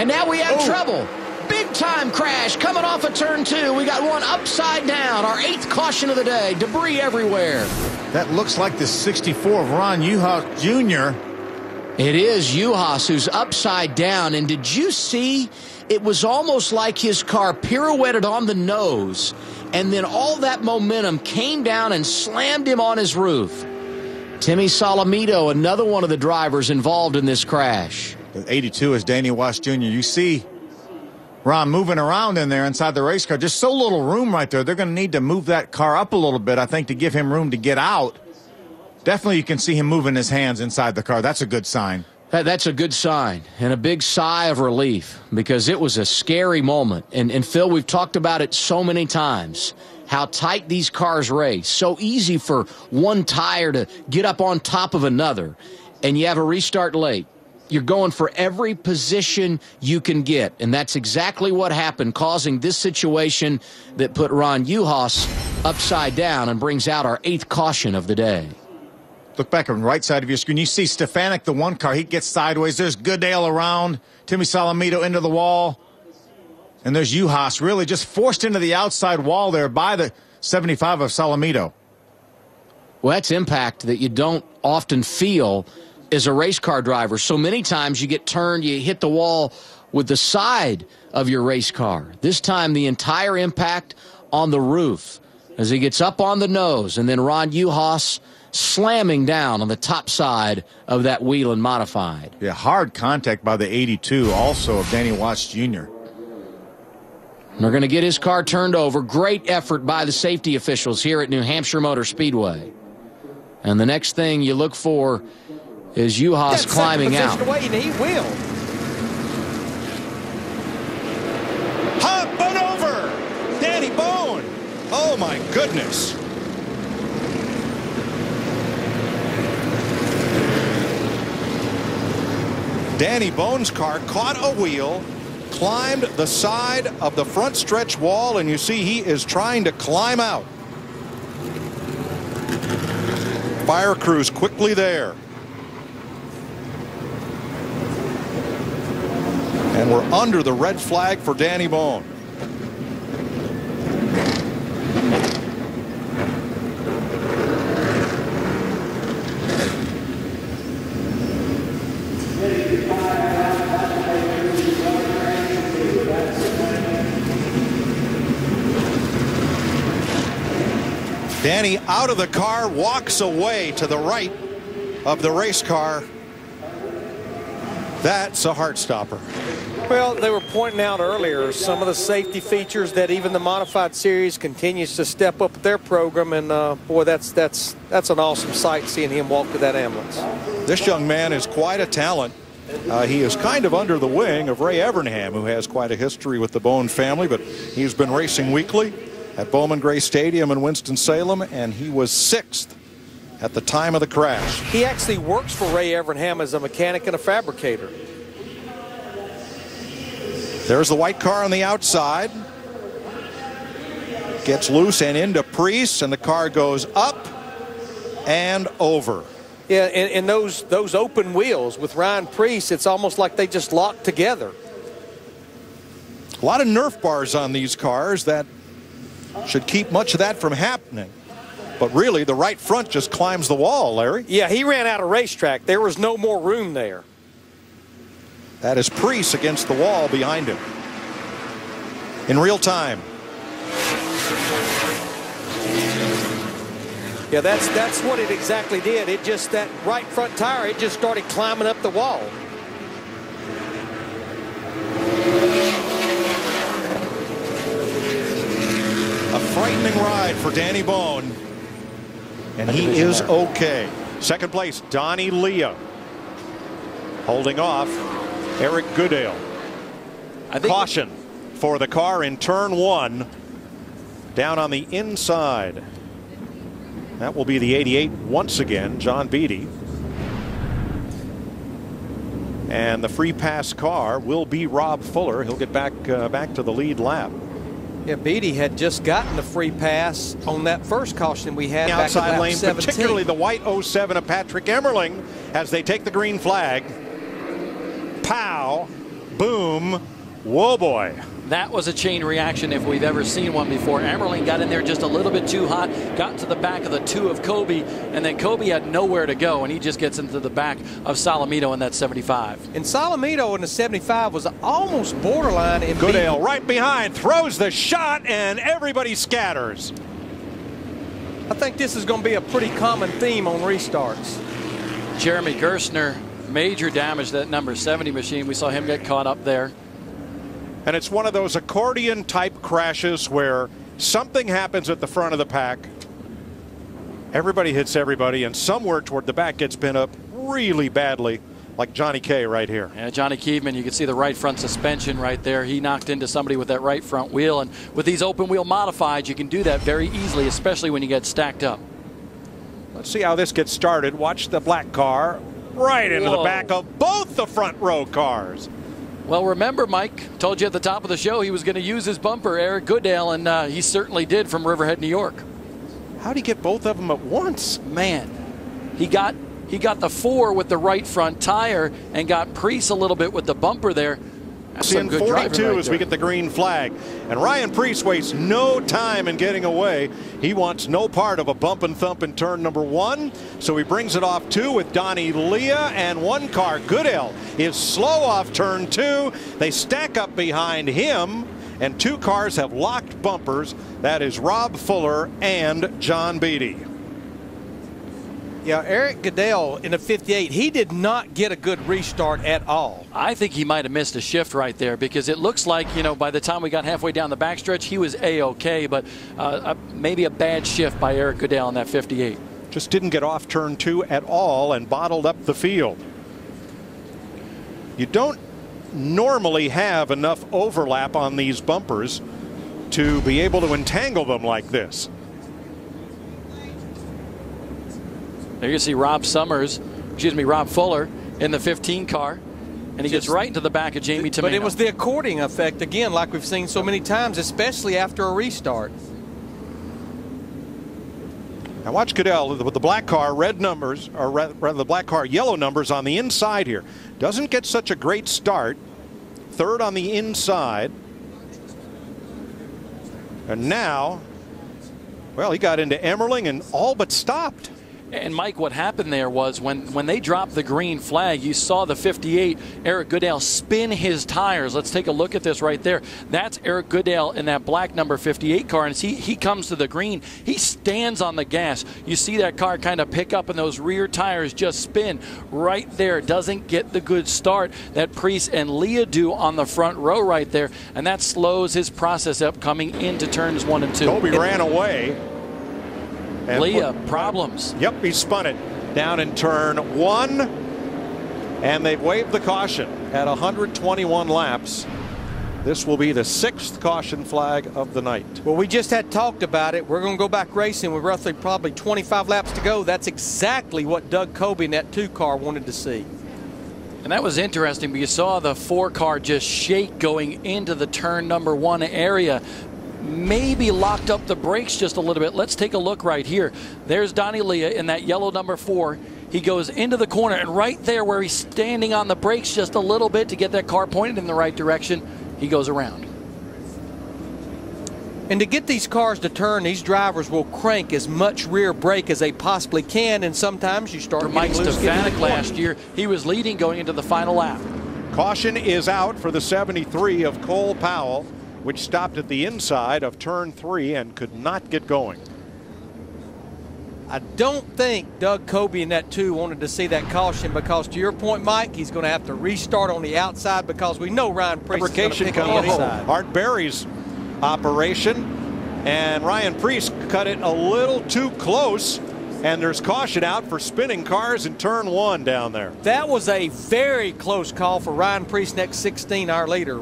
And now we have trouble. Big time crash coming off of turn 2. We got one upside down. Our 8th caution of the day. Debris everywhere. That looks like the 64 of Ron Uhas Jr. It is Uhas who's upside down. And did you see? It was almost like his car pirouetted on the nose. And then all that momentum came down and slammed him on his roof. Timmy Solomito, another one of the drivers involved in this crash. The 82 is Danny Watts Jr. You see Ron moving around in there inside the race car. Just so little room right there. They're going to need to move that car up a little bit, I think, to give him room to get out. Definitely you can see him moving his hands inside the car. That's a good sign. That's a good sign and a big sigh of relief because it was a scary moment. And Phil, we've talked about it so many times, how tight these cars race. So easy for one tire to get up on top of another, and you have a restart late. You're going for every position you can get, and that's exactly what happened, causing this situation that put Ron Uhas upside down and brings out our 8th caution of the day. Look back on the right side of your screen. You see Stefanik, the one car. He gets sideways. There's Goodale around. Timmy Solomito into the wall. And there's Uhas really just forced into the outside wall there by the 75 of Solomito. Well, that's impact that you don't often feel as a race car driver. So many times you get turned, you hit the wall with the side of your race car. This time the entire impact on the roof as he gets up on the nose, and then Ron Uhas slamming down on the top side of that Whelen modified. Yeah, hard contact by the 82 also of Danny Watts Jr. They're going to get his car turned over. Great effort by the safety officials here at New Hampshire Motor Speedway. And the next thing you look for is Uhas climbing out. Away, and he will. Hop on over, Danny Bone. Oh my goodness. Danny Bone's car caught a wheel, climbed the side of the front stretch wall, and you see he is trying to climb out. Fire crews quickly there. And we're under the red flag for Danny Bone. Danny out of the car, walks away to the right of the race car. That's a heart stopper. Well, they were pointing out earlier some of the safety features that even the modified series continues to step up their program, and boy, that's an awesome sight seeing him walk to that ambulance. This young man is quite a talent. He is kind of under the wing of Ray Evernham, who has quite a history with the Bone family, but he's been racing weekly at Bowman Gray Stadium in Winston-Salem, and he was 6th at the time of the crash. He actually works for Ray Evernham as a mechanic and a fabricator. There's the white car on the outside. Gets loose and into Priest, and the car goes up and over. Yeah, and those open wheels with Ryan Priest, it's almost like they just locked together. A lot of Nerf bars on these cars that should keep much of that from happening. But really, the right front just climbs the wall, Larry. Yeah, he ran out of racetrack. There was no more room there. That is Priest against the wall behind him. In real time. Yeah, that's what it exactly did. It just, that right front tire, it just started climbing up the wall. A frightening ride for Danny Bone. And he is okay. Second place, Donnie Leah. Holding off Eric Goodale. Caution for the car in turn 1. Down on the inside. That will be the 88 once again, John Beattie. And the free pass car will be Rob Fuller. He'll get back to the lead lap. Yeah, Beattie had just gotten the free pass on that first caution we had Outside back in lap lane, 17. particularly the white 07 of Patrick Emmerling as they take the green flag. Pow, boom. Whoa, boy. That was a chain reaction if we've ever seen one before. Emmerling got in there just a little bit too hot, got to the back of the 2 of Kobe, and then Kobe had nowhere to go, and he just gets into the back of Solomito in that 75. And Solomito in the 75 was almost borderline. In Goodale right behind, throws the shot, and everybody scatters. I think this is going to be a pretty common theme on restarts. Jeremy Gerstner, major damage to that number 70 machine. We saw him get caught up there. And it's one of those accordion type crashes where something happens at the front of the pack. Everybody hits everybody, and somewhere toward the back gets bent up really badly, like Johnny K right here. Yeah, Johnny Keevan, you can see the right front suspension right there. He knocked into somebody with that right front wheel. And with these open wheel modifieds, you can do that very easily, especially when you get stacked up. Let's see how this gets started. Watch the black car right into the back of both the front row cars. Well, remember, Mike, told you at the top of the show he was going to use his bumper, Eric Goodale, and he certainly did from Riverhead, New York. How'd he get both of them at once? Man, he got the 4 with the right front tire and got Preece a little bit with the bumper there. That's some good driving 42 right as there. we get the green flag. And Ryan Preece wastes no time in getting away. He wants no part of a bump and thump in turn number 1. So he brings it off 2 with Donnie Leah and 1 car. Goodale is slow off turn 2. They stack up behind him, and 2 cars have locked bumpers. That is Rob Fuller and John Beatty. Yeah, Eric Goodale in a 58, he did not get a good restart at all. I think he might have missed a shift right there, because it looks like, you know, by the time we got halfway down the backstretch, he was A-OK, but maybe a bad shift by Eric Goodale in that 58. Just didn't get off turn 2 at all and bottled up the field. You don't normally have enough overlap on these bumpers to be able to entangle them like this. There you see Rob Fuller in the 15 car, and he gets right into the back of Jamie Tomino. But it was the according effect again, like we've seen so many times, especially after a restart. Now watch Goodale with the black car, red numbers, or rather the black car, yellow numbers on the inside here. Doesn't get such a great start. 3rd on the inside. And now, well, he got into Emmerling and all but stopped. And Mike, what happened there was when they dropped the green flag, you saw the 58, Eric Goodale, spin his tires. Let's take a look at this right there. That's Eric Goodale in that black number 58 car. And as he comes to the green, he stands on the gas. You see that car kind of pick up, and those rear tires just spin right there. Doesn't get the good start that Preece and Leah do on the front row right there. And that slows his process up coming into turns 1 and 2. Kobe ran away. And Leah, problems. Yep, he spun it down in turn 1, and they've waved the caution at 121 laps. This will be the 6th caution flag of the night. Well, we just had talked about it. We're going to go back racing with roughly probably 25 laps to go. That's exactly what Doug Kobe in that 2 car wanted to see. And that was interesting, but you saw the 4 car just shake going into the turn number 1 area. Maybe locked up the brakes just a little bit. Let's take a look right here. There's Donnie Leah in that yellow number 4. He goes into the corner, and right there where he's standing on the brakes just a little bit to get that car pointed in the right direction, he goes around. And to get these cars to turn, these drivers will crank as much rear brake as they possibly can, and sometimes you start getting Mike loose. Stefanik last year, he was leading going into the final lap. Caution is out for the 73 of Cole Powell, which stopped at the inside of turn 3 and could not get going. I don't think Doug Kobe in that 2 wanted to see that caution, because to your point, Mike, he's going to have to restart on the outside, because we know Ryan Preece is going to pick on the inside. Art Berry's operation, and Ryan Preece cut it a little too close, and there's caution out for spinning cars in turn 1 down there. That was a very close call for Ryan Preece, next 16, our leader.